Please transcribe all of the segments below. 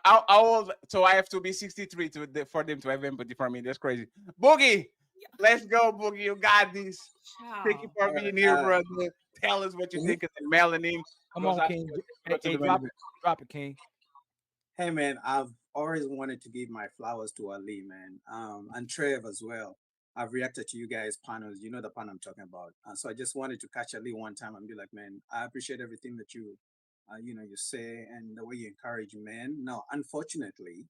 How old? So I have to be 63 for them to have empathy for me. That's crazy. Boogie, let's go, Boogie. You got this. Thank you Ciao. for All right. being here, brother. Tell us what you Mhm. think of the melanin. Come Goes on, out. King. Go Hey, to hey, the main drop event. it. Drop it, King. Hey man, I've always wanted to give my flowers to Ali, man, and Trev as well. I've reacted to you guys' panels. You know the panel I'm talking about. So I just wanted to catch Ali one time and be like, man, I appreciate everything that you say and the way you encourage men. Now, unfortunately,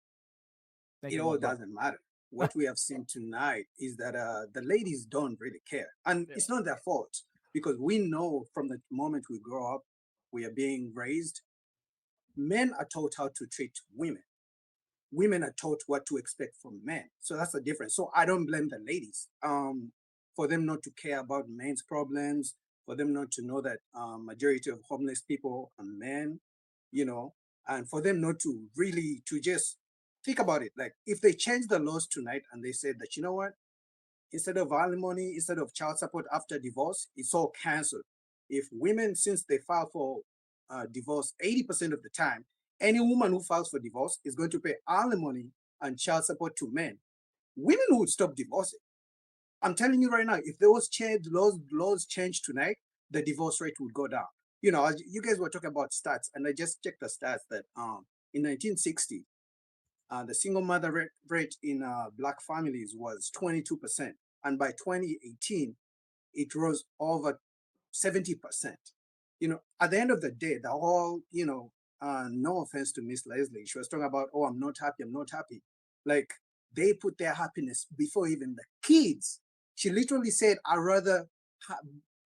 Thank it you, my all brother. doesn't matter. What we have seen tonight is that the ladies don't really care, and Yeah. it's not their fault because we know from the moment we grow up, we are being raised. Men are taught how to treat women. Women are taught what to expect from men. So that's the difference. So I don't blame the ladies for them not to care about men's problems, for them not to know that majority of homeless people are men, you know, and for them not to really to just think about it. Like if they change the laws tonight and they said that, you know what, instead of alimony, instead of child support after divorce, it's all canceled. If women, since they file for divorce 80% of the time, any woman who files for divorce is going to pay alimony and child support to men. Women would stop divorcing. I'm telling you right now, if those laws change tonight, the divorce rate would go down. You know, as you guys were talking about stats, and I just checked the stats that in 1960, the single mother rate in black families was 22%. And by 2018, it rose over 70%. You know, at the end of the day, the whole, no offense to Miss Leslie, she was talking about, oh, I'm not happy, I'm not happy. Like they put their happiness before even the kids. She literally said, I ha-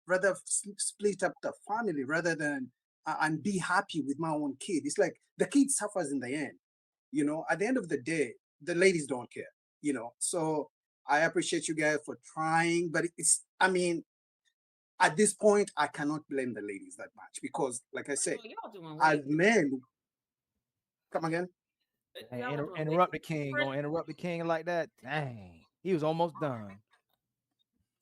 rather split up the family rather than and be happy with my own kid. It's like the kid suffers in the end. You know, at the end of the day, the ladies don't care. You know, so I appreciate you guys for trying, but I mean, at this point, I cannot blame the ladies that much because, like I said, Well, y'all doing as way too. men, come again. Hey, Y'all are doing way interrupt too. the king. Pretty. Gonna interrupt the king like that. Dang. He was almost done.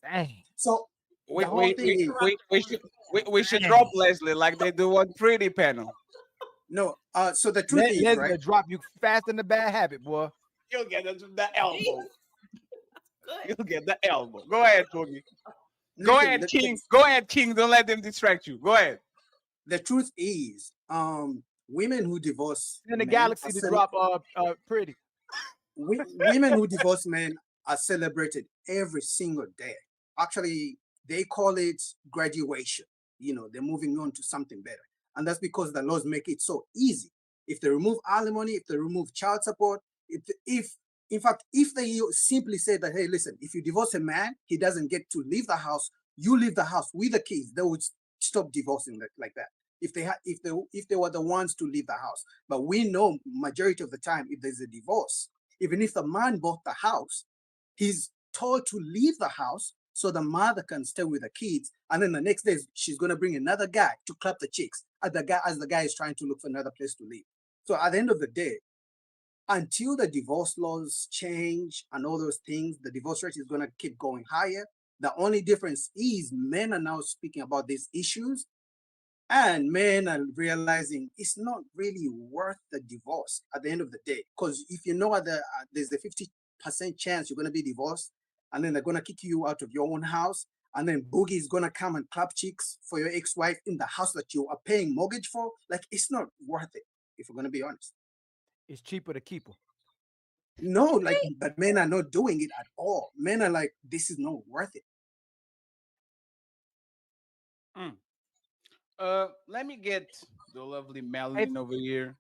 Dang. So We the whole we thing we is we, Interrupt we one. should we should drop Dang. Leslie like they do on Pretty Panel. no. So the truth is, Leslie right? will drop you fast in the bad habit, boy. You'll get the elbow. Jesus, good. You'll get the elbow. Go ahead, Boogie. Go Listen, ahead, King. Go ahead, King. Don't let them distract you. Go ahead. the truth is, women who divorce In the men galaxy to drop pretty. women who divorce men are celebrated every single day. Actually, they call it graduation. You know, they're moving on to something better. And that's because the laws make it so easy. If they remove alimony, if they remove child support, if in fact, if they simply say that, hey, listen, if you divorce a man, he doesn't get to leave the house, you leave the house with the kids, they would stop divorcing like that. If they were the ones to leave the house. But we know majority of the time, if there's a divorce, even if the man bought the house, he's told to leave the house so the mother can stay with the kids. And then the next day, she's going to bring another guy to clap the cheeks as the guy is trying to look for another place to live. So at the end of the day, until the divorce laws change and all those things, the divorce rate is going to keep going higher. The only difference is men are now speaking about these issues and men are realizing it's not really worth the divorce at the end of the day. Because if you know there's a 50% chance you're going to be divorced, and then they're going to kick you out of your own house, and then Boogie is going to come and clap cheeks for your ex-wife in the house that you are paying mortgage for. Like, it's not worth it, if we're going to be honest. It's cheaper to keep her. No, like, but men are not doing it at all. Men are like, this is not worth it. Mm. Let me get the lovely Hey, melanin over here.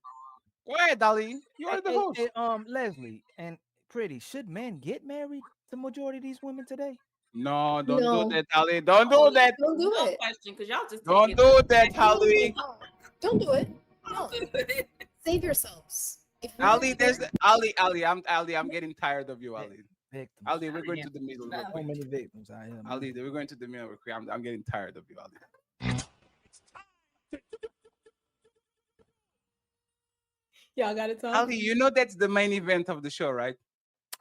Go ahead, Ali. You are the host. Leslie and Pretty, should men get married? The majority of these women today. No, don't do No, that, Ali. Don't Oh, do this that. is don't a do dumb it. question because y'all just Don't taking do that, back and Ali. forth. Don't do it. Don't No, do it. save yourselves. If you're Ali, gonna there's get Ali. I'm getting tired of you, Vi- Ali. Victims. Ali, we're going Yeah. to the middle real No. So quick. many victims out here, man. Ali, we're going to the middle real quick. I'm getting tired of you, Ali. y'all gotta talk. Ali, you know that's the main event of the show, right?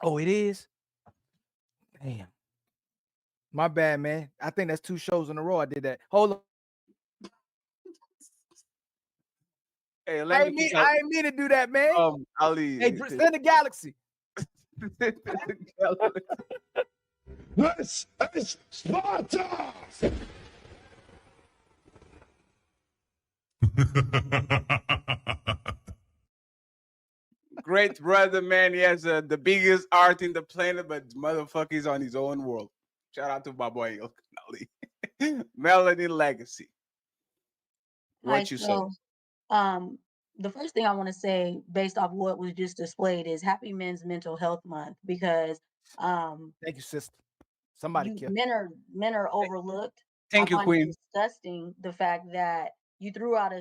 Oh, it is. Damn. My bad, man. I think that's 2 shows in a row I did that. Hold on. Hey, I let me ain't mean kick out I ain't mean to do that, man. Ali. Hey, send the galaxy. This is Sparta! Great brother, man. He has the biggest art in the planet, but motherfucker is on his own world. Shout out to my boy Ali. Melody Legacy. Hi, What you say? so um, the first thing I want to say, based off what was just displayed, is Happy Men's Mental Health Month because Thank you, sister. Somebody you care. men are overlooked. I Thank you, find it Queen. disgusting the fact that you threw out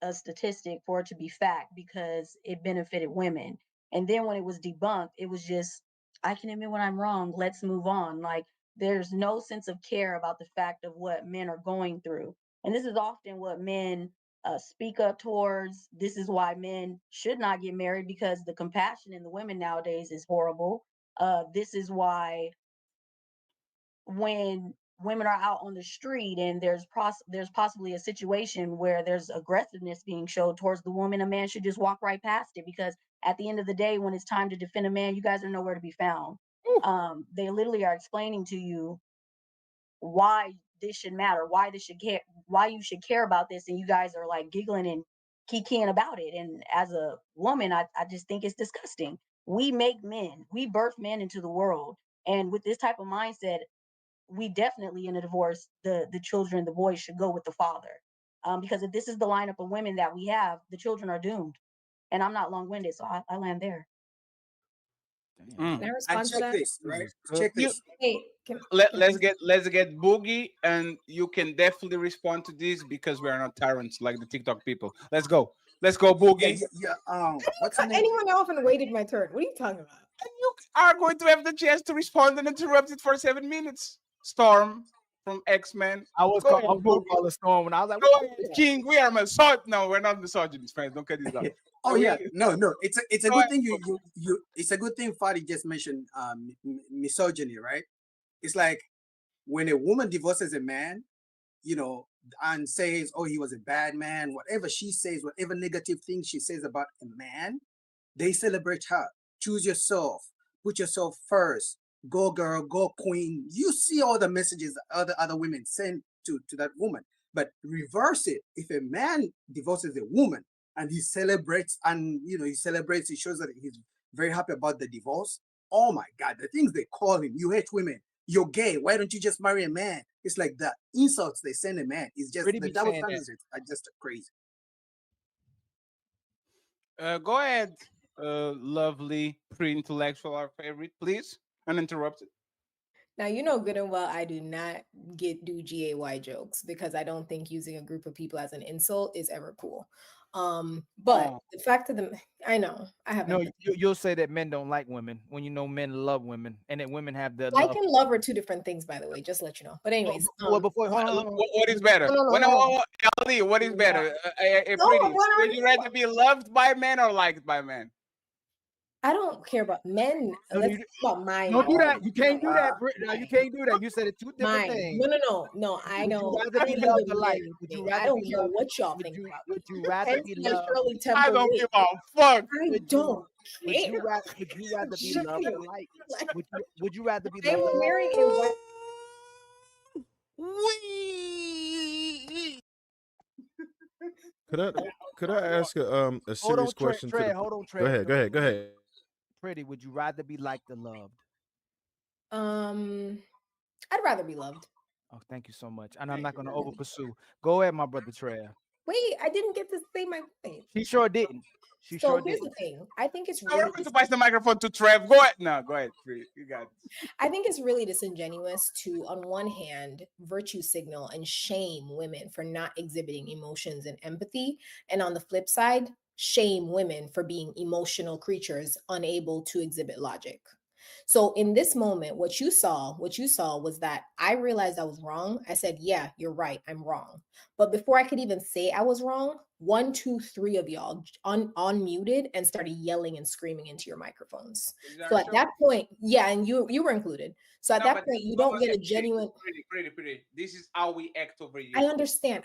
a statistic for it to be fact because it benefited women. And then when it was debunked, it was just, I can admit when I'm wrong, let's move on. Like there's no sense of care about the fact of what men are going through. And this is often what men speak up towards. This is why men should not get married because the compassion in the women nowadays is horrible. This is why when women are out on the street and there's possibly a situation where there's aggressiveness being showed towards the woman, a man should just walk right past it because at the end of the day, when it's time to defend a man, you guys are nowhere to be found. They literally are explaining to you why this should matter, why this should care, why you should care about this, and you guys are like giggling and kikiing about it. And as a woman, I just think it's disgusting. We make men, we birth men into the world, and with this type of mindset, we definitely in a divorce, the children, the boys should go with the father. Because if this is the lineup of women that we have, the children are doomed. And I'm not long winded, so I land there. Mm. Can I And respond to check that? this, right? Jesus Christ. Check You this. Hey, can let's get Boogie, and you can definitely respond to this because we are not tyrants like the TikTok people. Let's go. Let's go, Yeah, Boogie. yeah, yeah. What's her cut name? anyone off and waited my turn? What are you talking about? And you are going to have the chance to respond and interrupt it for 7 minutes. Storm from X-Men. I was Go ahead, gonna Boogie. call a storm when I was like, Go what ahead, the King. We are misogynist. No, we're not misogynist, friends. Don't cut this out. Oh We- yeah, no. It's a Go good ahead, thing Boogie. you. It's a good thing Fadi just mentioned misogyny, right? It's like when a woman divorces a man, you know, and says, "Oh, he was a bad man," whatever she says, whatever negative thing she says about a man, they celebrate her. Choose yourself. Put yourself first. Go girl, go queen. You see all the messages that other women send to that woman. But reverse it. If a man divorces a woman and he celebrates and he celebrates, he shows that he's very happy about the divorce. Oh my God, the things they call him. You hate women. You're gay. Why don't you just marry a man? It's like the insults they send a man. It's just Pretty the be double saying that. standards are just crazy. Go ahead, lovely pre-intellectual, our favorite, please, uninterrupted. Now you know good and well I do not do GAY jokes because I don't think using a group of people as an insult is ever cool. But Oh. the fact of the I know I have No, empathy. you'll say that men don't like women when you know men love women and that women have the Like love. and love are two different things, by the way, just to let you know. But anyways, Well, before hold on, hold on. What is better? no, When Ali, what is better? No, Pretty. what are Would you rather be loved by men or liked by men? I don't care about men. No, Let's you- talk about mine. Don't do Oh that. You can't do that. my Brit. No, you can't do that. You said it's two different Mine. things. No. I Would you don't. rather I be don't do loved the or liked? men Would you thing. I rather don't be care loved? what y'all think about me. Would you rather Hence be my loved? Shirley I Temple don't wig. give a fuck. I Would you don't would care. you rather be loved or liked? Like, Would you rather be I'm loved or liked? wearing a white. Could I could I ask a Hold on, serious question to Trey. the? Hold on, Go Trey. ahead. Go ahead. Pretty. Would you rather be liked or loved? I'd rather be loved. Oh, thank you so much. And I'm not going to over pursue. Go ahead, my brother Trey. Wait, I didn't get to say my point. She sure didn't. She So sure here's didn't. the thing. I think it's Now we're really going to pass the microphone to Trev. Go ahead. No, go ahead. Pretty. You got it. I think it's really disingenuous to, on one hand, virtue signal and shame women for not exhibiting emotions and empathy, and on the flip side, shame women for being emotional creatures unable to exhibit logic. So in this moment, what you saw was that I realized I was wrong. I said, yeah, you're right, I'm wrong. But before I could even say I was wrong, 1, 2, 3 of y'all unmuted and started yelling and screaming into your microphones. So at that point, yeah, and you were included. So at No, that but point, you hold don't on a get a second. genuine. Pretty. This is how we act over here. I understand.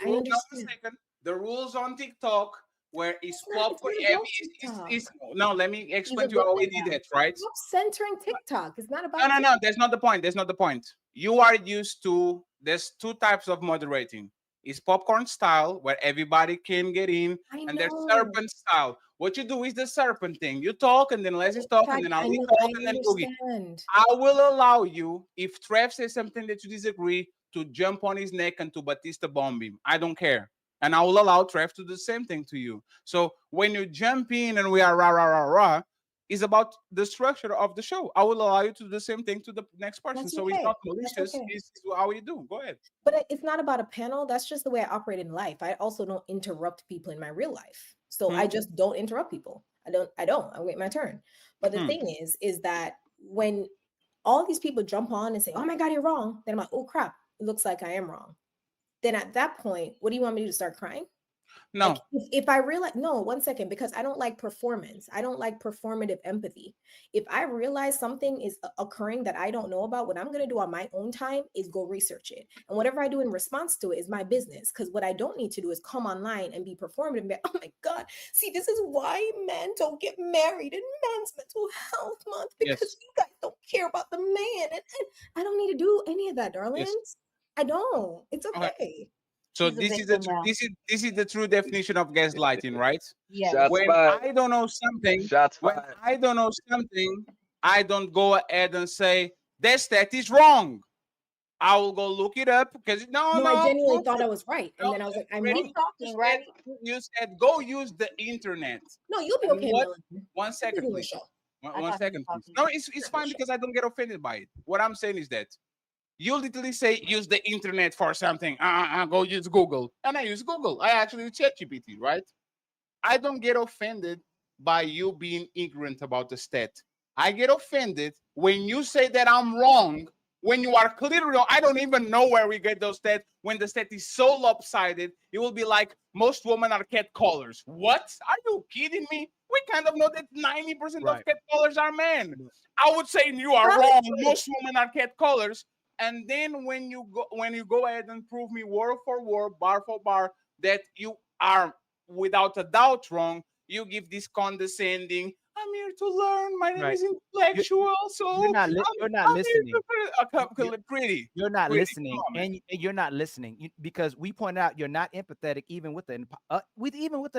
The rules on TikTok, where it's It's not, popcorn. it's not about TikTok. No, let me explain a to you how we good did man. that, right? Stop centering TikTok. It's not No, about no, no. That's not the point. That's not the point. You are used to. There's two types of moderating. It's popcorn style where everybody can get in, I and there's know. serpent style. What you do is the serpent thing. You talk, and then Leslie's talk, and then I Ali know. talk, I and then Boogie. understand. I will allow you, if Trev says something that you disagree, to jump on his neck and to Batista bomb him. I don't care. And I will allow Trev to do the same thing to you. So when you jump in and we are rah, rah, rah, rah, it's about the structure of the show. I will allow you to do the same thing to the next person. That's So it's okay. not That's malicious. okay. It's how you do. Go ahead. But it's not about a panel. That's just the way I operate in life. I also don't interrupt people in my real life. So I Hmm. just don't interrupt people. I wait my turn. But the Hmm. thing is that when all these people jump on and say, "Oh my God, you're wrong," then I'm like, "Oh crap, it looks like I am wrong." Then at that point, what do you want me to start crying? No. Like if I realize, no, 1 second, because I don't like performance. I don't like performative empathy. If I realize something is occurring that I don't know about, what I'm going to do on my own time is go research it. And whatever I do in response to it is my business. Because what I don't need to do is come online and be performative and be, oh my God, see, this is why men don't get married in Men's Mental Health Month, because Yes. you guys don't care about the man. And I don't need to do any of that, darlings. I don't. It's Okay. okay. So He's a this is the victim now. this is the true definition of gaslighting, right? Yes. Shots When fired. I don't know something, Shots when fired. I don't know something, I don't go ahead and say that stat is wrong. I will go look it up because No, I genuinely thought I was right. And no, then I was like, I'm ready? He's wrong. talking, right? You said go use the internet. No, you'll be And okay, what? Melanie. 1 You're second, doing the please. show. One, I one thought he was second, please. talking. No, it's You're fine the show. because I don't get offended by it. What I'm saying is that you literally say use the internet for something. Go use Google, and I use Google. I actually use ChatGPT, right? I don't get offended by you being ignorant about the stat. I get offended when you say that I'm wrong, when you are clearly wrong. I don't even know where we get those stats. When the stat is so lopsided, it will be like most women are cat callers. What? Are you kidding me? We kind of know that 90% Right. of cat callers are men. I would say you are Probably wrong. true. Most women are cat callers. And then when you go ahead and prove me word for word, bar for bar, that you are without a doubt wrong, you give this condescending, I'm here to learn, my name Right. is intellectual, so You're not I'm here listening. to pretty. You're not Pretty, listening, come on, man. and you're not listening because we point out you're not empathetic, even with an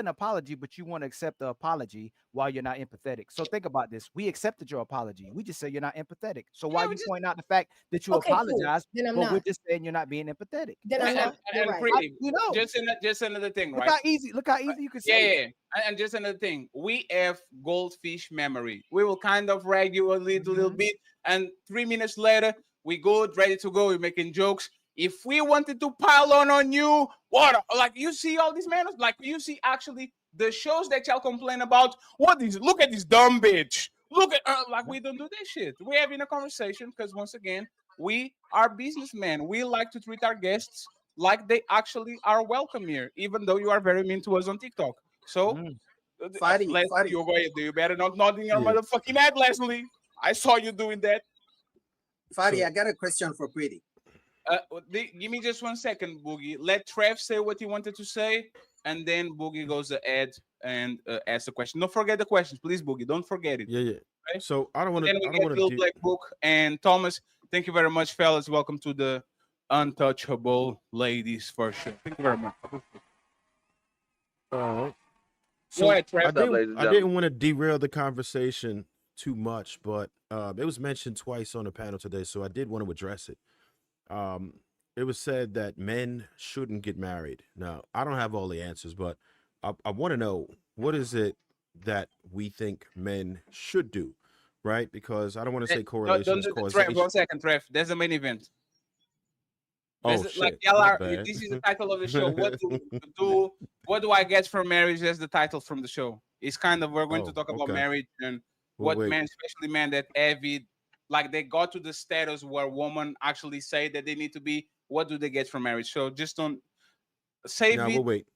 apology. But you want to accept the apology while you're not empathetic. So think about this: we accepted your apology. We just say you're not empathetic. So why Yeah, we you just point out the fact that you Okay, cool. apologize, Then I'm but we're not. just saying you're not being empathetic? Then I'm and, not. You're right. pretty. You know, Just another thing, look right? how easy you can Yeah, say it. yeah, yeah. And just another thing, we have goldfish memory. We will kind of rag you a little Mhm. bit, and 3 minutes later, we good, ready to go. We're making jokes. If we wanted to pile on you, what? Like you see all these men, like you see actually the shows that y'all complain about. What is? Look at this dumb bitch. Look at like we don't do this shit. We're having a conversation because once again, we are businessmen. We like to treat our guests like they actually are welcome here, even though you are very mean to us on TikTok. So, Mm. Fadi, Leslie, Fadi, you go ahead. You better not nod in your Yeah. motherfucking head, Leslie. I saw you doing that. Fadi, So- I got a question for Pretty. Give me just 1 second, Boogie. Let Trev say what he wanted to say, and then Boogie goes ahead and asks the question. Don't forget the questions, please, Boogie. Don't forget it. Yeah, yeah. Okay. So I don't And want then to. we I get don't want Little to. Black Book and Thomas. Thank you very much, fellas. Welcome to the Untouchable Ladies for sure. Thank you very much. All right. Go So ahead, Trev. What's up, ladies and I gentlemen? didn't want to derail the conversation too much, but it was mentioned twice on the panel today, so I did want to address it. It was said that men shouldn't get married. Now, I don't have all the answers, but I want to know what is it that we think men should do, right? Because I don't want to say correlation is Trev, causation. 1 second, Trev. There's the main event. Oh Like shit! y'all My are. bad. This is the title of the show. What do I get from marriage? That's the title from the show. It's kind of we're going to Oh, talk about okay. marriage and Well, what wait. men, especially men that avid, like they got to the status where women actually say that they need to be. What do they get from marriage? So just don't save Now it. we'll wait.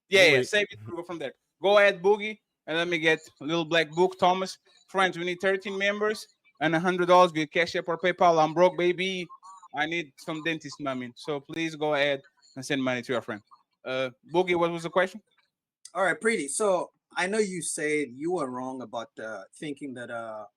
Yeah, We'll yeah, wait. save it. We'll go from there. Go ahead, Boogie, and let me get a little black book. Thomas, friends, we need 13 members and $100 via Cash App or PayPal. I'm broke, baby. I need some dentist money. So please go ahead and send money to your friend. Boogie, what was the question? All right, pretty. So I know you said you were wrong about thinking that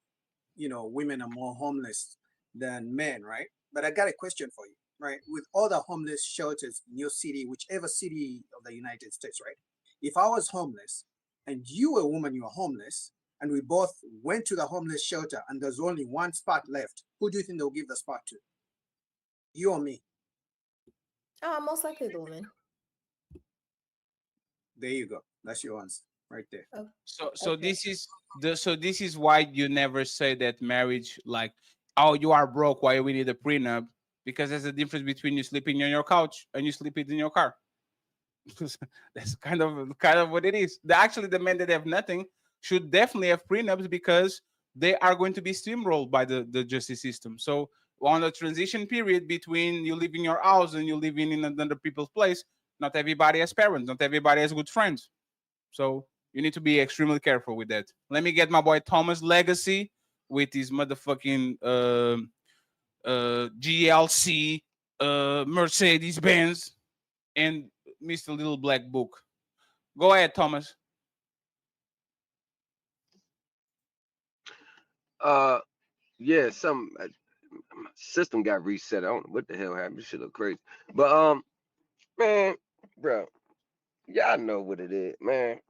women are more homeless than men, right? But I got a question for you, right? With all the homeless shelters in your city, whichever city of the United States, right? If I was homeless and you were a woman, you were homeless, and we both went to the homeless shelter and there's only one spot left, who do you think they'll give the spot to? You or me? Most likely the woman. There you go. That's your answer right there. Oh, So okay. this is why you never say that marriage, like, oh, you are broke, why we need a prenup, because there's a difference between you sleeping on your couch and you sleeping in your car. That's kind of what it is. Actually, the men that have nothing should definitely have prenups because they are going to be steamrolled by the justice system. So on the transition period between you leaving your house and you living in another people's place, not everybody has parents, not everybody has good friends. So you need to be extremely careful with that. Let me get my boy Thomas Legacy with his motherfucking GLC Mercedes Benz and Mr. Little Black Book. Go ahead, Thomas. Yeah, some my system got reset. I don't know what the hell happened. This shit look crazy. But man, bro, y'all know what it is, man.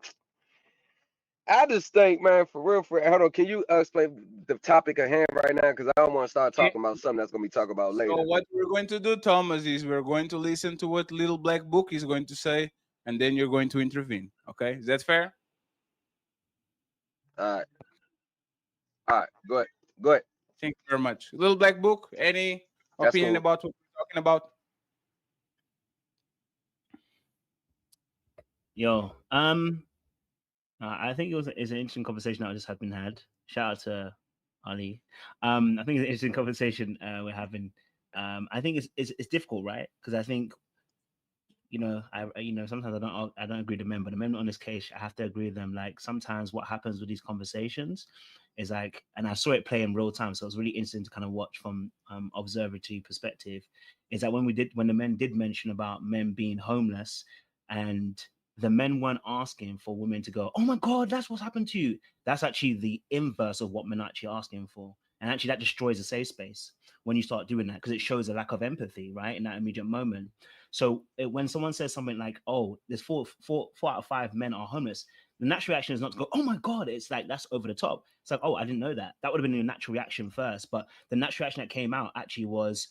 I just think, man, for real, hold on. Can you explain the topic at hand right now? Because I don't want to start talking about something that's gonna be talked about later. So what we're going to do, Thomas, is we're going to listen to what Little Black Book is going to say, and then you're going to intervene. Okay, is that fair? All right, go ahead, go ahead. Thank you very much. Little Black Book, any That's opinion cool. about what we're talking about? Yo, I think it's an interesting conversation that just had been had. Shout out to Ali. I think it's an interesting conversation we're having. I think it's difficult, right? Because I think sometimes I don't agree with the men, but the men on this case, I have to agree with them. Like sometimes what happens with these conversations is like, and I saw it play in real time, so it was really interesting to kind of watch from observatory perspective. Is that when the men did mention about men being homeless, and the men weren't asking for women to go, oh my God, that's what's happened to you. That's actually the inverse of what men are actually asking for. And actually that destroys a safe space when you start doing that, because it shows a lack of empathy, right? In that immediate moment. So when someone says something like, oh, there's four out of 5 men are homeless, the natural reaction is not to go, oh my God, it's like, that's over the top. It's like, oh, I didn't know that. That would have been your natural reaction first. But the natural reaction that came out actually was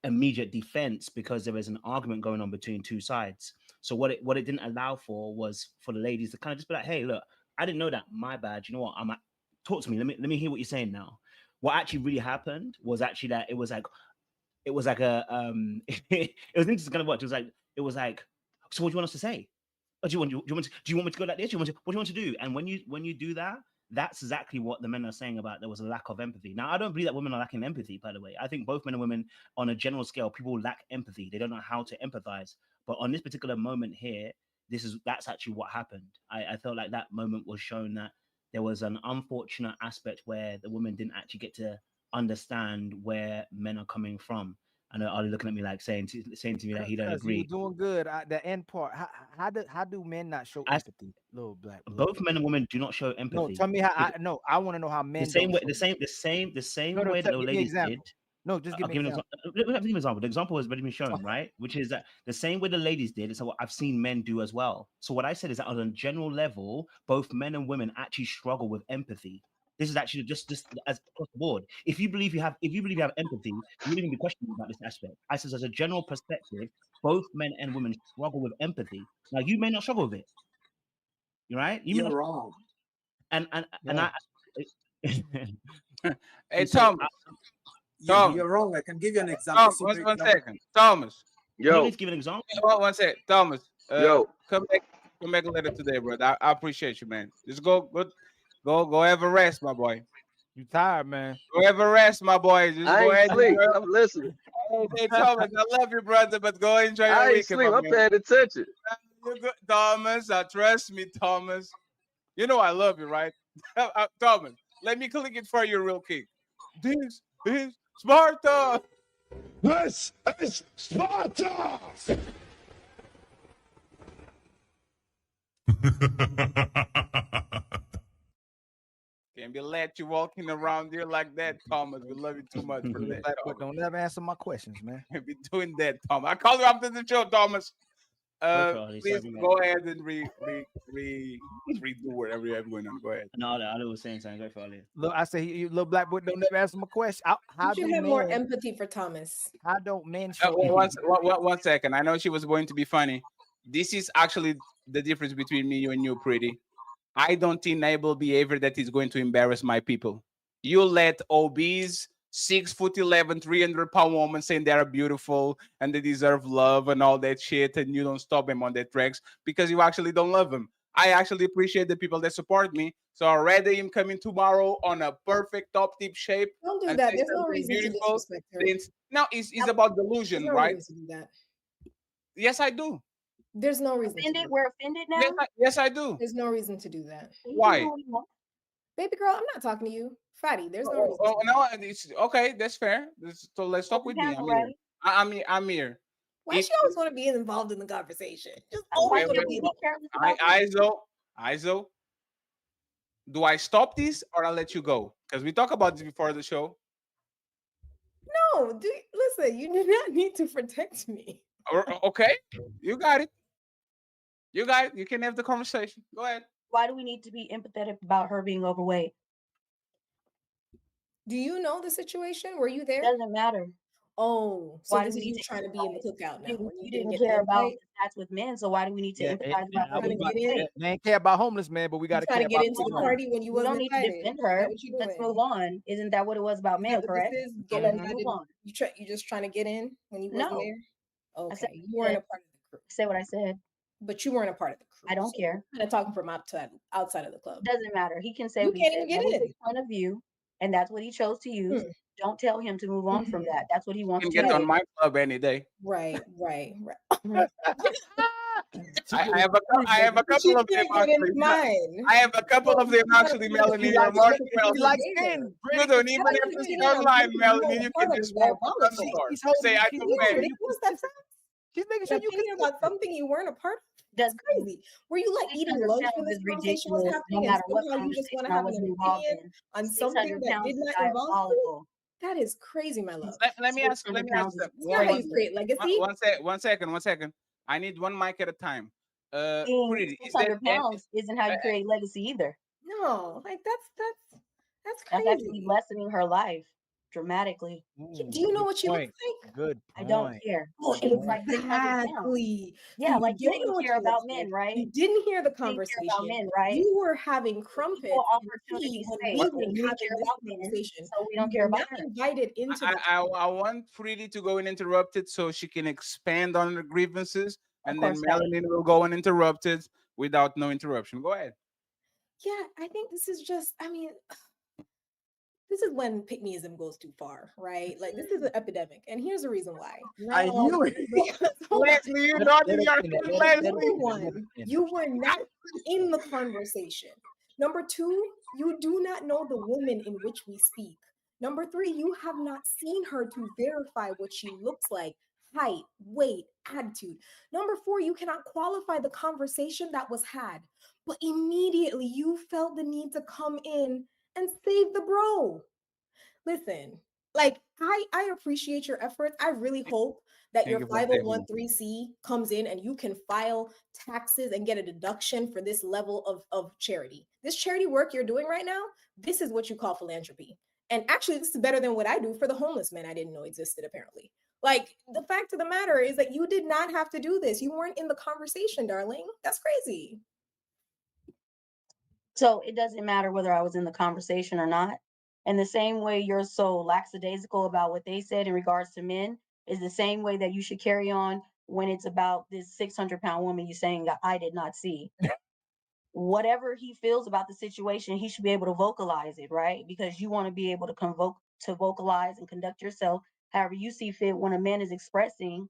immediate defense, because there was an argument going on between two sides. So what it didn't allow for was for the ladies to kind of just be like, hey, look, I didn't know that. My bad. You know what? Talk to me. Let me hear what you're saying now. What actually really happened was actually that it was like a it was interesting kind of watch. It was like, so what do you want us to say? Do you want me to go like this? What do you want to do? And when you do that, that's exactly what the men are saying about there was a lack of empathy. Now, I don't believe that women are lacking empathy, by the way. I think both men and women, on a general scale, people lack empathy. They don't know how to empathize. But on this particular moment here, that's actually what happened. I felt like that moment was shown that there was an unfortunate aspect where the women didn't actually get to understand where men are coming from. I know Ali looking at me like saying to me that he don't agree. You're doing good. The end part. How do men not show empathy? Little Black. Both men and women do not show empathy. No, tell me how. I want to know how men. The same way. show The same way that the ladies did. No, just give me an example. Let me give an example. The example has already been shown, right? Which is that the same way the ladies did is what I've seen men do as well. So what I said is that on a general level, both men and women actually struggle with empathy. This is actually just as across the board. If you believe you have empathy, you wouldn't even be questioning about this aspect. I said, as a general perspective, both men and women struggle with empathy. Now, you may not struggle with it. You're right. You're wrong. And I. Hey, Thomas. You're wrong. I can give you an example. One second, Thomas. Yo, let's give an example. One second, Thomas. Yo, come back later today, brother. I appreciate you, man. Just go have a rest, my boy. You tired, man? Go have a rest, my boy. Just I go ain't ahead. sleep. I'm listening. Hey, Thomas, I love you, brother, but go enjoy your I ain't weekend. sleep. I'm paying attention. You're good, Thomas. Trust me, Thomas. You know I love you, right? Thomas, let me click it for you real quick. This is Sparta. This is Sparta. Can't be let you walking around here like that, Thomas. We love you too much for Little that. black boy, Thomas. don't never answer my questions, man. Can't be doing that, Thomas. I call you after the show, Thomas. Go for it, Ollie. Please Sorry, man. go ahead and redo whatever you have going on. Go ahead. No, I was saying something. Go for it, Ollie. Look, I say, you little black boy, don't never answer my question. How You should do have more men? empathy for Thomas. How don't men show? One second. I know she was going to be funny. This is actually the difference between me and you, pretty. I don't enable behavior that is going to embarrass my people. You let obese 6'11", 300-pound woman saying they are beautiful and they deserve love and all that shit, and you don't stop them on their tracks because you actually don't love them. I actually appreciate the people that support me. So I'd rather him coming tomorrow on a perfect top tip shape. Don't do And that. say There's no something reason to beautiful. disrespect her. No, it's about There's delusion, no right? reason to do that. Yes, I do. There's no reason. To do Offended? that. We're offended now. Yes, I do. There's no reason to do that. You can Why? do what you want. Baby girl, I'm not talking to you. Fatty, there's no reason. Oh, no, it's okay. That's fair. So let's talk Open with me. panel, I'm here. right? I'm here. Why If she always want to be involved in the conversation? Just Why always wait, want to would be you involved. be careless about me? Izo, do I stop this or I let you go? Because we talked about this before the show. No, listen, you do not need to protect me. Okay, you got it. You got it. You can have the conversation. Go ahead. Why do we need to be empathetic about her being overweight? Do you know the situation? Were you there? Doesn't matter. Oh, so Why do this we is need you to trying to be in the empathize? cookout now. You, When you didn't didn't get the care about invite? the stats with men, so why do we need to Yeah, empathize about her trying to being get in. overweight? they ain't care about homeless man, but we got You to trying care to get about into the people. party when you We don't wasn't need to invited. defend Is that her. what you Let's doing? move on. Isn't that what it was about Is men, that what correct? this is? So Get let's invited. move on. You just trying to get in when you wasn't No. there? I said Okay, you weren't a part of the crew. say what I said. But you weren't a part of the crew. I don't so care. Kind of talking from outside of the club. Doesn't matter. He can say You what he can't said. even get That was in. his point of view, and that's what he chose to use. Hmm. Don't tell him to move on from that. That's what he You wants can to get do. on my club any day. Right. I have a couple of them Get actually. into mine. I have a couple of them actually, Melanie. You're more than He welcome. likes men. You don't even have to stay online, Melanie. You can just walk up the Diabolical. store. He's holding Say I she's took making sure Manny. you What's that? She's making An sure you opinion can about something you weren't a part of? That's Doesn't crazy. Were you like eating 600 lunch pounds when this is conversation was ridiculous, no happening, and matter what somehow you just want conversation to I have was an involved opinion in. on something 600 that pounds did is not involve you? diabolical. That is crazy, my love. Let me ask. 600 Let me ask pounds is them. That's not how you crazy. create legacy. One second. I need one mic at a time. Being Pretty. Is 600 that pounds isn't how you create legacy either. No, like that's That's crazy. actually lessening her life dramatically. Do you know what she looks like? Good I point. don't care. Oh, She looks like 600 pounds. exactly. Yeah, So like you you don't know didn't what care she about looks men, like. right? You didn't hear the You didn't care conversation. about men, right? You were having crumpets Equal and opportunity tea when space. we So were we didn't having care this about men, conversation. so we You don't care were about not her. invited into the I want Pretty to go uninterrupted so she can expand on her grievances, Of and then course, Fatty. Melanie will go uninterrupted without no interruption. Go ahead. Yeah, I think this is just, I mean, this is when pick-meism goes too far, right? Like this is an epidemic, and here's the reason why. I knew it. Because, hold on. Leslie, you Let- not let in her your finish, thing, let her Leslie. finish, Number let her one, finish. you were not in the conversation. Number two, you do not know the woman in which we speak. Number three, you have not seen her to verify what she looks like, height, weight, attitude. Number four, you cannot qualify the conversation that was had. But immediately you felt the need to come in and save the bro. Listen, like I appreciate your efforts. I really hope that Thank your you for saving me. 501c comes in and you can file taxes and get a deduction for this level of charity. This charity work you're doing right now, this is what you call philanthropy. And actually, this is better than what I do for the homeless men I didn't know existed, apparently. Like, the fact of the matter is that you did not have to do this. You weren't in the conversation, darling. That's crazy. So it doesn't matter whether I was in the conversation or not. And the same way you're so lackadaisical about what they said in regards to men is the same way that you should carry on when it's about this 600-pound woman you saying that I did not see. Whatever he feels about the situation, he should be able to vocalize it, right? Because you want to be able to vocalize and conduct yourself however you see fit when a man is expressing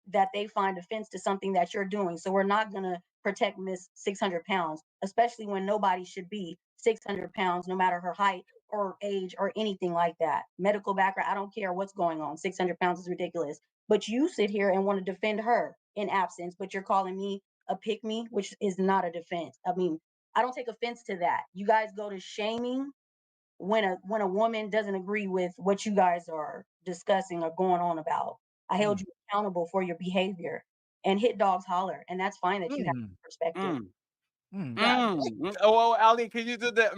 that they find offense to something that you're doing. So we're not going to protect Miss 600 pounds, especially when nobody should be 600 pounds, no matter her height or age or anything like that. Medical background, I don't care what's going on. 600 pounds is ridiculous. But you sit here and want to defend her in absence, but you're calling me a pick me, which is not a defense. I mean, I don't take offense to that. You guys go to shaming when a woman doesn't agree with what you guys are discussing or going on about. I held you accountable for your behavior and hit dogs holler, and that's fine that you have Mm, perspective. God. Oh, well, Ali, can you do the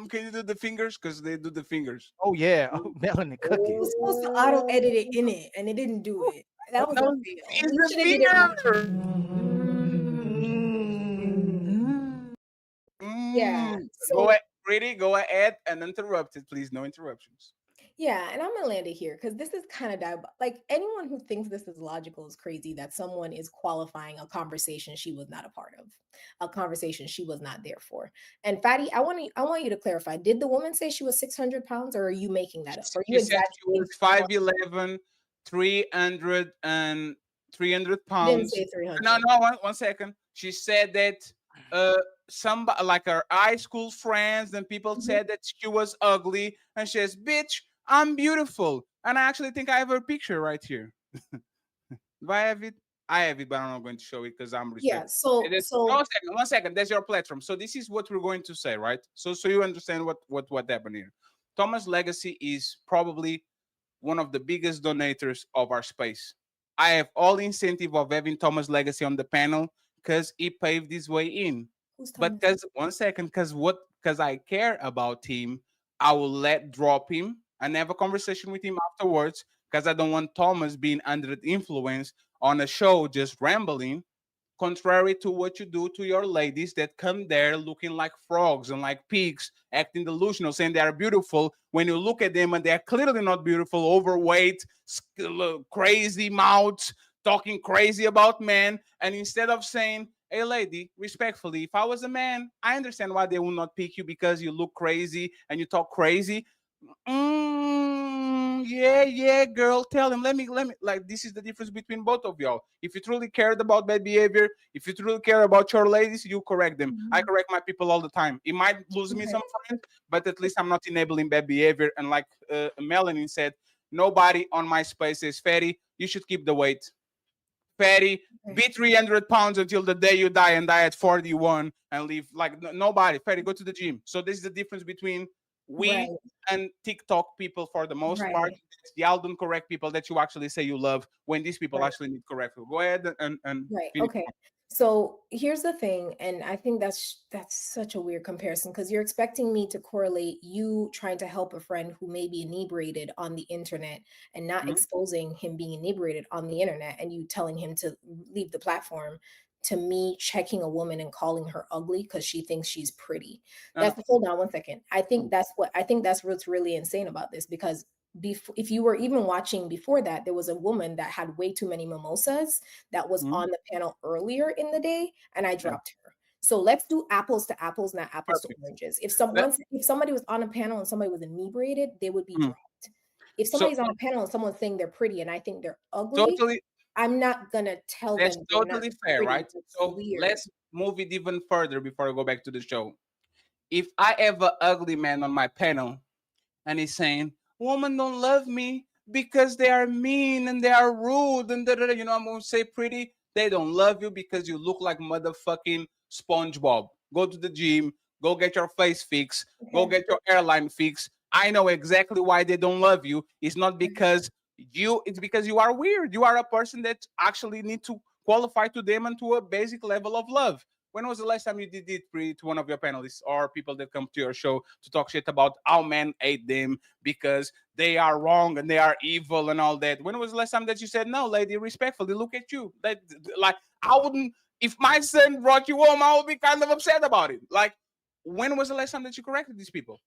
can you do the fingers? Because they do the fingers. Oh yeah. Oh, melanin I cookies. was supposed to auto edit it in it, and it didn't do it. That was a No, fail. it's We the should have did it. finger. Yeah. Go So ahead, pretty. Go ahead and interrupt it, please. No interruptions. yeah, and I'm gonna land it here because this is kind of like anyone who thinks this is logical is crazy that someone is qualifying a conversation she was not a part of, a conversation she was not there for. And Fatty, I want you to clarify. Did the woman say she was 600 pounds, or are you making that up? Are you She said she exaggerating? was 5'11", 300 and 300 She didn't pounds. say No, 300. no, one second. She said that somebody like her high school friends and people Mhm. said that she was ugly, and she says, "Bitch, I'm beautiful." And I actually think I have her picture right here. Do I have it? I have it, but I'm not going to show it because I'm Yeah. respectful. So No, so one second. That's your platform. So this is what we're going to say, right? So you understand what happened here. Thomas Legacy is probably one of the biggest donators of our space. I have all incentive of having Thomas Legacy on the panel because he paved his way in. who's But Thomas? because one second, because I care about him, I will let drop him and have a conversation with him afterwards because I don't want Thomas being under the influence on a show just rambling, contrary to what you do to your ladies that come there looking like frogs and like pigs, acting delusional, saying they are beautiful. When you look at them and they are clearly not beautiful, overweight, crazy mouths, talking crazy about men. And instead of saying, "Hey, lady, respectfully, if I was a man, I understand why they will not pick you because you look crazy and you talk crazy. Yeah, yeah, girl. Tell him. Let me. Like, this is the difference between both of y'all. If you truly cared about bad behavior, if you truly care about your ladies, you correct them. I Mhm. correct my people all the time. It might lose me Okay. some friends, but at least I'm not enabling bad behavior. And like Melanie said, nobody on my space is fatty. You should keep the weight. Fatty, Okay. be 300 pounds until the day you die and die at 41 and leave. Like, nobody. Fatty, go to the gym. So this is the difference between Right. we and TikTok people for the most part. Right. It's the Alden correct people that you actually say you love when these people Right. actually need correct. Go ahead and Right. finish. Okay. So here's the thing, and I think that's such a weird comparison because you're expecting me to correlate you trying to help a friend who may be inebriated on the internet and not Mhm. exposing him being inebriated on the internet and you telling him to leave the platform to me checking a woman and calling her ugly because she thinks she's pretty. No, no. That's hold on one second. Mm. I think that's what's really insane about this because if you were even watching before that, there was a woman that had way too many mimosas that was Mhm. on the panel earlier in the day, and I Yeah, dropped her. So let's do apples to apples, not apples to perfect. oranges. Let- If somebody was on a panel and somebody was inebriated, they would be mm. dropped. If So somebody's on a panel and someone's saying they're pretty and I think they're ugly, totally, I'm not gonna tell that's them they're not totally fair, pretty. right? It's So weird. let's move it even further before I go back to the show. If I have an ugly man on my panel and he's saying, "Women don't love me because they are mean and they are rude and da, da, da," I'm gonna say pretty. They don't love you because you look like motherfucking SpongeBob. Go to the gym, go get your face fixed, go Okay. get your airline fixed. I know exactly why they don't love you. It's not because it's because you are weird. You are a person that actually need to qualify to them and to a basic level of love. When was the last time you did it to one of your panelists or people that come to your show to talk shit about how men hate them because they are wrong and they are evil and all that? When was the last time that you said, "No, lady, respectfully, look at you"? Like, I wouldn't. If my son brought you home, I would be kind of upset about it. Like, when was the last time that you corrected these people?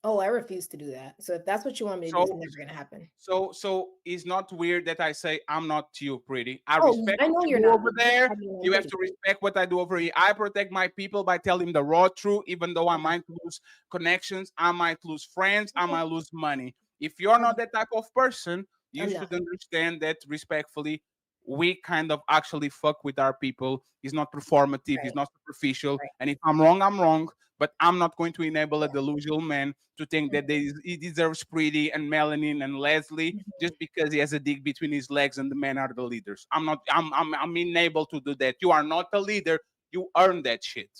Oh, I refuse to do that. So if that's what you want me to do, it's So never gonna happen. so it's not weird that I say I'm not too pretty. I Oh, respect I what know you you're do not. over Just there. tell me I'm You have pretty. to respect what I do over here. I protect my people by telling the raw truth, even though I Okay. might lose connections, I might lose friends, I Okay. might lose money. If you're not Okay. that type of person, you I'm not. should understand that respectfully, we kind of actually fuck with our people. It's not performative, it's Right. not superficial. Right. And if I'm wrong, I'm wrong. But I'm not going to enable a delusional man to think that he deserves Pretty and Melanin and Leslie just because he has a dick between his legs and the men are the leaders. I'm not. I'm unable to do that. You are not a leader. You earn that shit.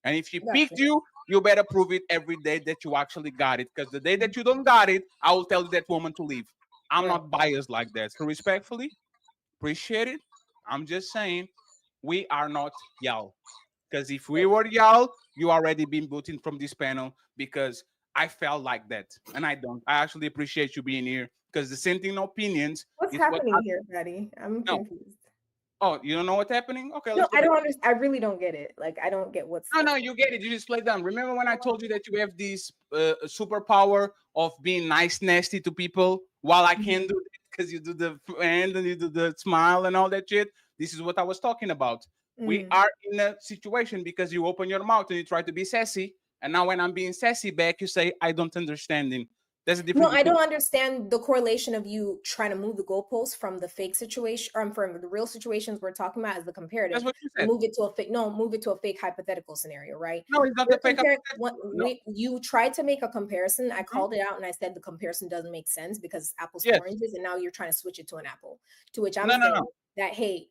And if she picked Gotcha. you better prove it every day that you actually got it. Because the day that you don't got it, I will tell that woman to leave. I'm Right. not biased like that. So respectfully, appreciate it. I'm just saying, we are not y'all. Because if we were y'all, you already been booted from this panel because I felt like that. And I don't. I actually appreciate you being here because dissenting opinions What's is what happening here, Patty? I'm no. confused. Oh, you don't know what's happening? Okay, No, let's go I back. don't understand. I really don't get it. Like, I don't get what's. No, you get it. You just play dumb. Remember when I told you that you have this superpower of being nice, nasty to people while I can't do it because you do the hand and you do the smile and all that shit? This is what I was talking about. We are in a situation because you open your mouth and you try to be sassy. And now when I'm being sassy back, you say, I don't understand him. There's a No, difference. I don't understand the correlation of you trying to move the goalposts from the fake situation or from the real situations we're talking about as the comparative. That's what you said. Move it to a fake. No, move it to a fake hypothetical scenario, right? No, it's not You're the fake. No. You tried to make a comparison. I called it out and I said the comparison doesn't make sense because it's apples to Yes. oranges, and now you're trying to switch it to an apple. To which I'm No, saying no.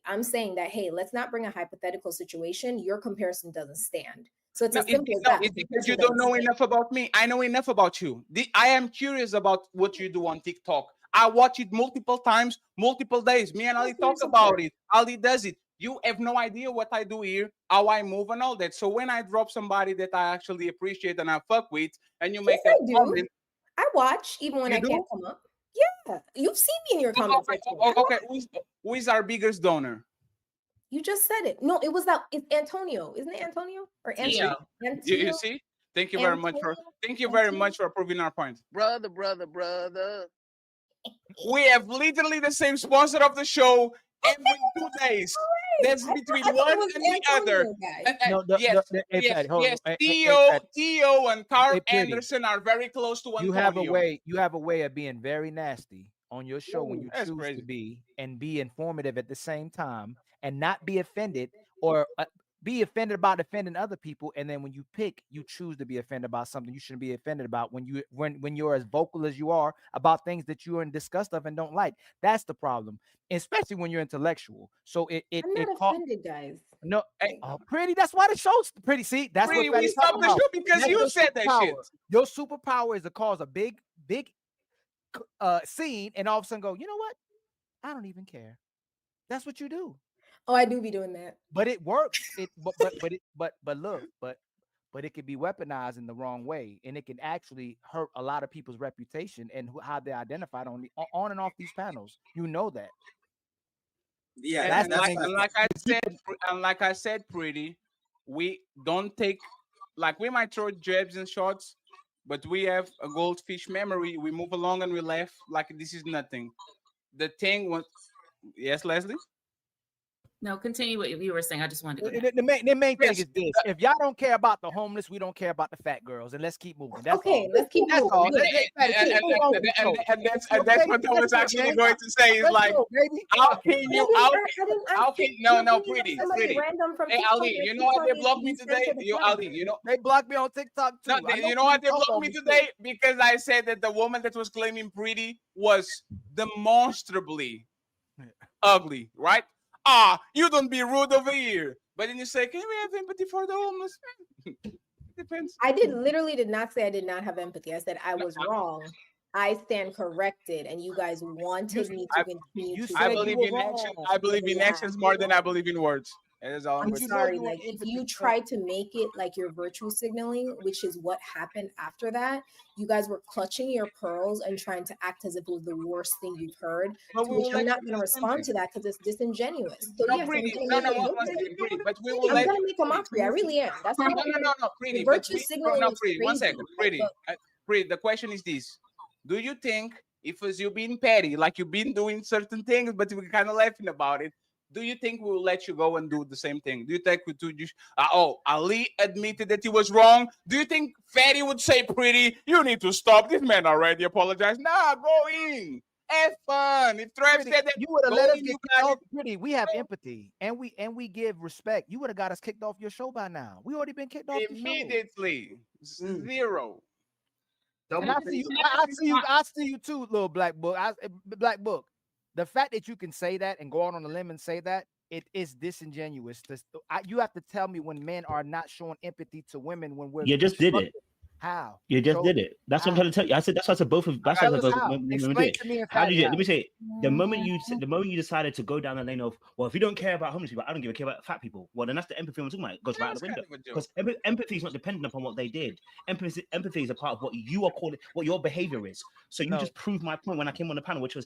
I'm saying that hey, let's not bring a hypothetical situation. Your comparison doesn't stand. So it's No, as simple as no, that. it's because you don't know enough about me. I know enough about you. I am curious about what you do on TikTok. I watch it multiple times, multiple days. Me and Ali talk about it. Ali does it. You have no idea what I do here, how I move, and all that. So when I drop somebody that I actually appreciate and I fuck with, and you make Yes, a I do. comment, I watch even when You I do? can't come up. Yeah, you've seen me in your comment section. okay, who is our biggest donor? You just said it. No, it was that. It's Antonio, isn't it Antonio or You see? Antonio? You see? Thank you very much for proving our point. brother. We have literally the same sponsor of the show every 2 days. That's between one and the other. No, Yes, Hey, Theo and Carl Hey, Pretty. Anderson are very close to you Antonio. have a way of being very nasty on your show when Ooh, you that's choose crazy. to be and be informative at the same time and not be offended or be offended about offending other people, and then when you choose to be offended about something you shouldn't be offended about when you're as vocal as you are about things that you are in disgust of and don't like. That's the problem, especially when you're intellectual. So I'm not offended, guys. no, Pretty. That's why the show's pretty. See, that's Pretty, what we Fatty's stopped talking the about. show because That's you your said that superpower. shit. Your superpower is to cause a big scene, and all of a sudden go, you know what? I don't even care. That's what you do. Oh, I do be doing that. But it works. But look, but it can be weaponized in the wrong way, and it can actually hurt a lot of people's reputation and how they're identified on and off these panels. You know that. Yeah, That's And the like, thing. like I said, Pretty, we don't take, like, we might throw jabs and shots, but we have a goldfish memory. We move along and we laugh like this is nothing. The thing was, yes, Leslie. No, continue what you were saying. I just wanted to go back. The main thing Yes. is this: if y'all don't care about the homeless, we don't care about the fat girls, and let's keep moving. That's Okay, all. let's keep That's moving. all. Good. And that's what I was actually going to say. Is like, how can you? No, pretty. Hey, Ali, you know what they blocked me today? Ali, you know. They blocked me on TikTok too. No, you know what they blocked me today? Because I said that the woman that was claiming Pretty was demonstrably ugly, right? You don't be rude over here. But then you say, can we have empathy for the homeless? It depends. I literally did not say I did not have empathy. I said I was wrong. I stand corrected, and you guys wanted me to continue. I believe in action. I believe in actions more than I believe in words. That is all I'm going to say. sorry. Like, if you try to make it like you're virtue signaling, which is what happened after that, you guys were clutching your pearls and trying to act as if it was the worst thing you've heard. But To we which will I'm let not you going to do respond to something. that because it's disingenuous. So No, yes, Pretty. I'm No, going to one second, Pretty. But we will let make a mockery. I really am. That's No, fine. Pretty. The But virtue signaling is Pretty. One crazy. second, Pretty. Pretty. The question is this: do you think if as you being petty, like you've been doing certain things, but we're kind of laughing about it? Do you think we will let you go and do the same thing? Do you think we do just? Ali admitted that he was wrong. Do you think Fatty would say, "Pretty, you need to stop. This man already apologized. Nah, go in. have fun. If Trev Pretty, said that, you would have go let us in, get you kicked got off. it. Pretty, we have empathy and we give respect. You would have got us kicked off your show by now. We already been kicked off the show. Immediately. Zero. And I see you. I see you too, little black book. Black book. The fact that you can say that and go out on a limb and say that it is disingenuous. You have to tell me when men are not showing empathy to women when we're. You just did it. How? You just did it. That's what I'm trying to tell you. I said that's why I said both of. That's why I said both. Explain to me. How did you? Let me say. The moment you decided to go down the lane of, well, if you don't care about homeless people, I don't give a care about fat people. Well, then that's the empathy I'm talking about. It goes right out the window. Because empathy is not dependent upon what they did. Empathy is a part of what you are calling, what your behavior is. So you just proved my point when I came on the panel, which was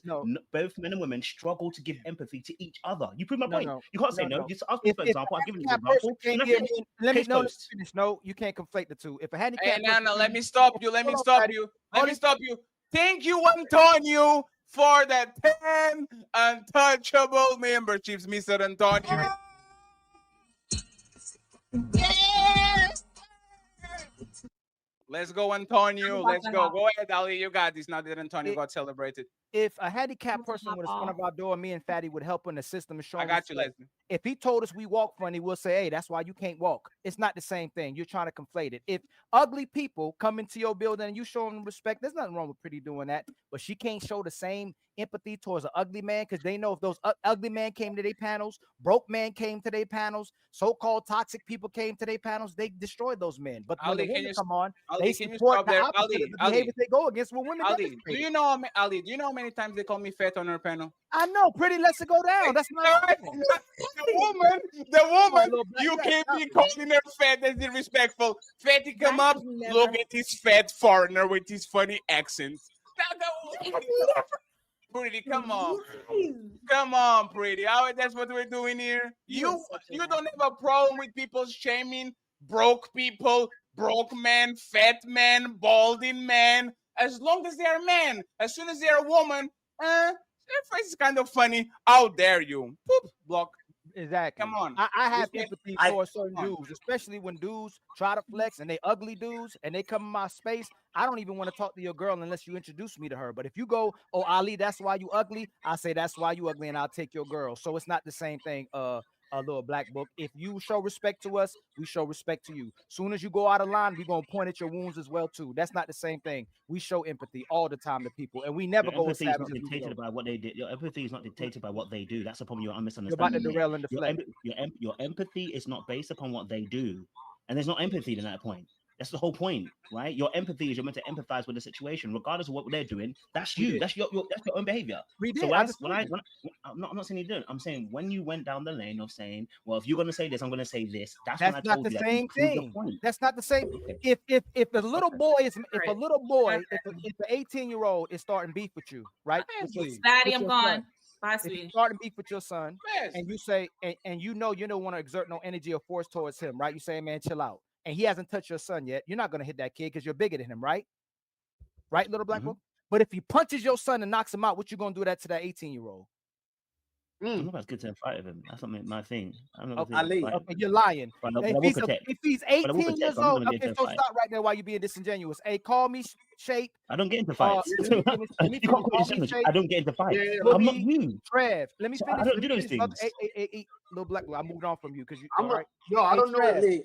both men and women struggle to give empathy to each other. You proved my point. You can't say no. Just ask me for example. I've given you an example. Let me finish. No, you can't conflate the two. If a handicap. Hey, no, let me stop you. Let me stop you. Thank you, Antonio, for the 10 untouchable memberships, Mr. Antonio. Let's go, Antonio. Let's go. Go ahead, Ali. You got this. Now that Antonio got celebrated. If a handicapped person was in front of our door, me and Fatty would help in the system and show. I got you, Leslie. If he told us we walk funny, we'll say, hey, that's why you can't walk. It's not the same thing. You're trying to conflate it. If ugly people come into your building and you show them respect, there's nothing wrong with Pretty doing that. But she can't show the same empathy towards an ugly man because they know if those ugly men came to their panels, broke men came to their panels, so-called toxic people came to their panels, they destroyed those men. But when the women come on, they support the opposite of the behaviors they go against when women Ali, do you know how many times they call me fat on her panel? I know. Pretty lets it go down. That's not the woman, you can't be calling her fat. That's disrespectful. Fatty come up, look at this fat foreigner with his funny accent. Pretty, come on. Come on, Pretty. That's what we're doing here. You don't have a problem with people shaming broke people, broke men, fat men, balding men, as long as they're men. As soon as they're a woman, their face is kind of funny. How dare you? Poop, block. Exactly. Come on. I have empathy for certain dudes, especially when dudes try to flex and they ugly dudes and they come in my space. I don't even want to talk to your girl unless you introduce me to her. But if you go, oh, Ali, that's why you ugly, I say that's why you ugly, and I'll take your girl. So it's not the same thing. A little black book. If you show respect to us, we show respect to you. Soon as you go out of line, we're gonna point at your wounds as well too. That's not the same thing. We show empathy all the time to people, and we never go as savage as we dictated by what they did. Your empathy is not dictated by what they do. That's the problem you're misunderstanding. You're about to derail and deflect. Your empathy is not based upon what they do, and there's no empathy in that point. That's the whole point, right? Your empathy is you're meant to empathize with the situation, regardless of what they're doing. That's you. That's your own behavior. We did. So I'm not saying you didn't. I'm saying when you went down the lane of saying, well, if you're gonna say this, I'm gonna say this. That's when I told you not the same thing. That's not the same. Okay. If a little boy is if an 18-year-old is starting beef with you, right? Daddy, I'm gone. Bye, if sweetie. you're starting beef with your son, and you say, and you know you don't want to exert no energy or force towards him, right? You say, man, chill out. And he hasn't touched your son yet, you're not going to hit that kid because you're bigger than him, right? Right, little black book? But if he punches your son and knocks him out, what you going to do that to that 18-year-old? I'm not good to fight with him. That's not my thing. I'm not okay, you're lying. If he's 18 years old, okay, so stop right there while you're being disingenuous. Hey, call me Shape. I don't get into fights. I don't get into fights. I'm not you. Trev, let me finish. I don't do those things. Hey, little black boy, I moved on from you because you. I don't know.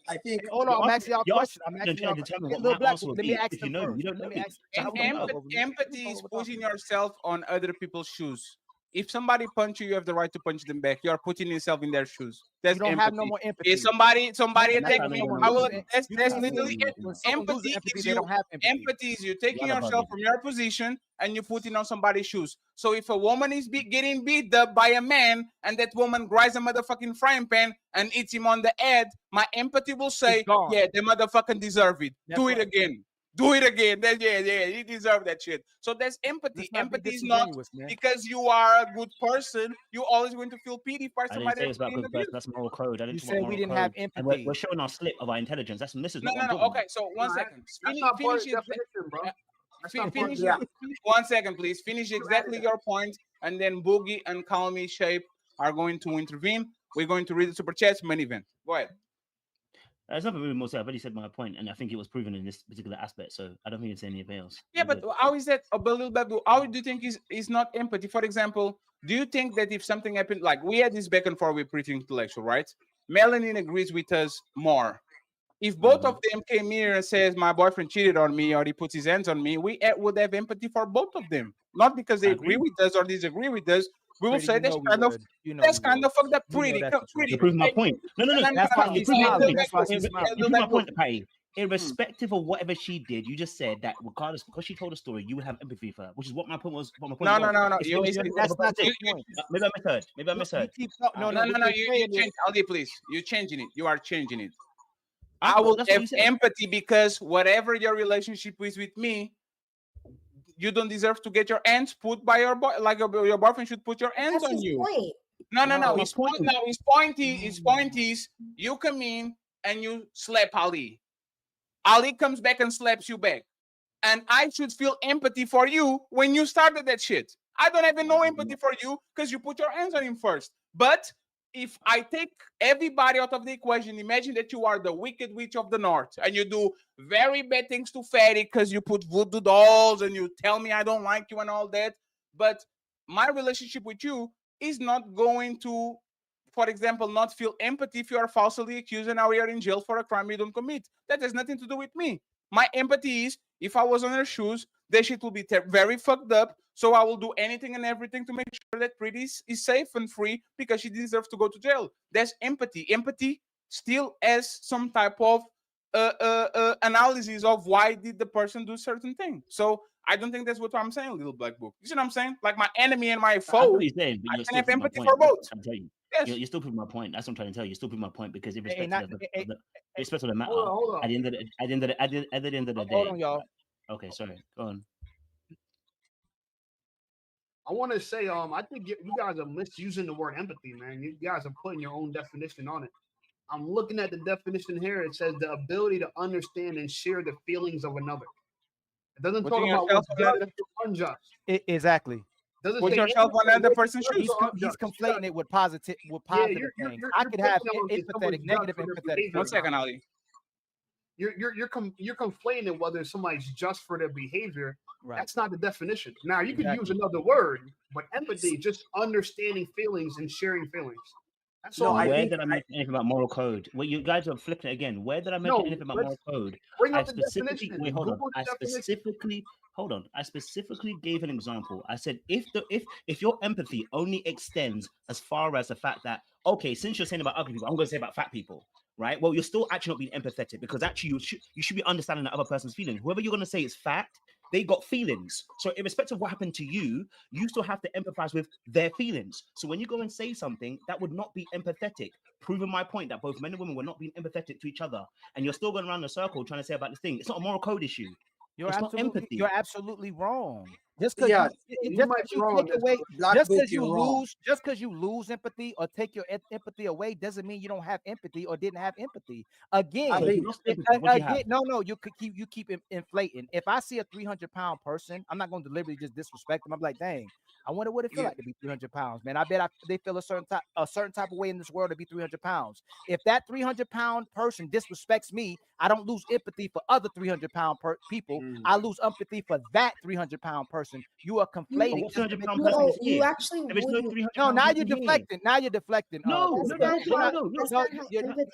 I think. Hold on, I'm asking y'all a question. I'm asking y'all to determine what little black boy, let me ask you know. You don't know. Empathy is putting yourself on other people's shoes. If somebody punch you, you have the right to punch them back. You are putting yourself in their shoes. That's you don't empathy. have no more empathy. If somebody attack me, I will. That's literally empathy. Empathy is you taking yourself from your position and you putting on somebody's shoes. So if a woman is getting beat up by a man and that woman grabs a motherfucking frying pan and eats him on the head, my empathy will say, yeah, the motherfucking deserve it. Do it again. Do it again. Yeah, you deserve that shit. So that's empathy. Empathy is not because you are a good person. You're always going to feel pity for somebody. I didn't say it's about good person. That's moral code. I didn't say we didn't have empathy. And we're showing our slip of our intelligence. This is no. Okay, so 1 second. Finish it. 1 second, please. Finish exactly your point, and then Boogie and Call Me Shape are going to intervene. We're going to read the super chats. Main event. Go ahead. There's nothing really more to say. I've already said my point, and I think it was proven in this particular aspect. So I don't think it's anything else. Yeah, We're but good. how is that a little bit? How do you think is not empathy? For example, do you think that if something happened, like we had this back and forth with Pretty Intellectual, right? Melanin agrees with us more. If both of them came here and says my boyfriend cheated on me or he puts his hands on me, we would have empathy for both of them. Not because they I agree agree. with us or disagree with us. We will Pretty, say you that's know we kind of would. You know that's we kind would. of fucked up. We know Pretty, that's the truth. pretty. You're proving my point. No, No, no, no. no, That's no, why no. she's You're proving my Handle smiling. point. that That's why book. she's You're smiling. Handle proving my that book. point, Patty. Irrespective of whatever she did, you just said that regardless, because she told a story, you would have empathy for her, which is what my point was. What my point No, was. no, no, no. It's You irrespective listen. of what the That's not person your did. point. Maybe I misheard. Maybe I You misheard. keep No, no, no, what no. you're You saying is change, Ali, please. You're changing it. You are changing it. Huh? I will That's what have you said. empathy because whatever your relationship is with me, you don't deserve to get your hands put by your boy. Like your boyfriend should put your hands That's on his you. point. No, no, That's no. my His point. point. No, his pointy. His point is you come in and you slap Ali. Ali comes back and slaps you back. And I should feel empathy for you when you started that shit. I don't even know empathy for you because you put your hands on him first. But if I take everybody out of the equation, imagine that you are the wicked witch of the north and you do very bad things to Fatty because you put voodoo dolls and you tell me I don't like you and all that. But my relationship with you is not going to, for example, not feel empathy if you are falsely accused and now you are in jail for a crime you don't commit. That has nothing to do with me. My empathy is if I was on her shoes, that shit will be very fucked up. So I will do anything and everything to make sure that Pretty is safe and free because she deserves to go to jail. That's empathy. Empathy still has some type of analysis of why did the person do certain thing. So I don't think that's what I'm saying, Little Black Book. You see what I'm saying? Like my enemy and my I know foe, what you're saying, but I you're can still have proving my empathy point. for That's both. what I'm trying to tell you. Yes. You're still proving my point. That's what I'm trying to tell you. You're still proving my point because Hey, irrespective of hey, the irrespective of the matter, Hold on. at the end of the hold day. on, y'all. Okay, sorry. Go on. I want to say, I think you guys are misusing the word empathy, man. You guys are putting your own definition on it. I'm looking at the definition here. It says the ability to understand and share the feelings of another. It doesn't Putting talk about yourself what's on just or unjust. Exactly. It doesn't Put say yourself on anything another what's person's just shoes. or He's unjust. conflating it with positive Yeah, things. you're I could have putting on if empathetic, someone's negative just for their empathetic behavior. One feelings. second, Ali. You're conflating whether somebody's just for their behavior. Right. That's not the definition. Now you could use Exactly. another word, but empathy, just understanding feelings and sharing feelings. That's all. I Where think did I mention anything about moral code? Well, you guys are flipping it again. Where did I mention No, anything about let's moral code? bring I up the specifically definition. hold on. Google the I definition. specifically I specifically gave an example. I said if your empathy only extends as far as the fact that okay, since you're saying about ugly people, I'm going to say about fat people, right? Well, you're still actually not being empathetic because actually you should be understanding the other person's feelings. Whoever you're going to say is fat, they got feelings. So irrespective of what happened to you, you still have to empathize with their feelings. So when you go and say something that would not be empathetic, proving my point that both men and women were not being empathetic to each other, and you're still going around the circle trying to say about this thing, it's not a moral code issue. It's not empathy. You're absolutely wrong. Just because yeah, you might be wrong on take this, away, Black just Book, because you're wrong. you lose empathy or take your empathy away doesn't mean you don't have empathy or didn't have empathy. Again, So if you lost empathy, what do you have? no, you keep inflating. If I see a 300-pound person, I'm not going to deliberately just disrespect them. I'm like, dang, I wonder what it feel Yeah. like to be 300 pounds, man. I bet they feel a certain type of way in this world to be 300 pounds. If that 300-pound person disrespects me, I don't lose empathy for other 300-pound people. I lose empathy for that 300-pound person. You are But conflating. what just to 300 make- pound person No, is you here? actually There is no wouldn't. 300 No, pound now person you're here. deflecting. Now you're deflecting. No, That's no, not no, how. no, no, That's no. not how you're not. empathy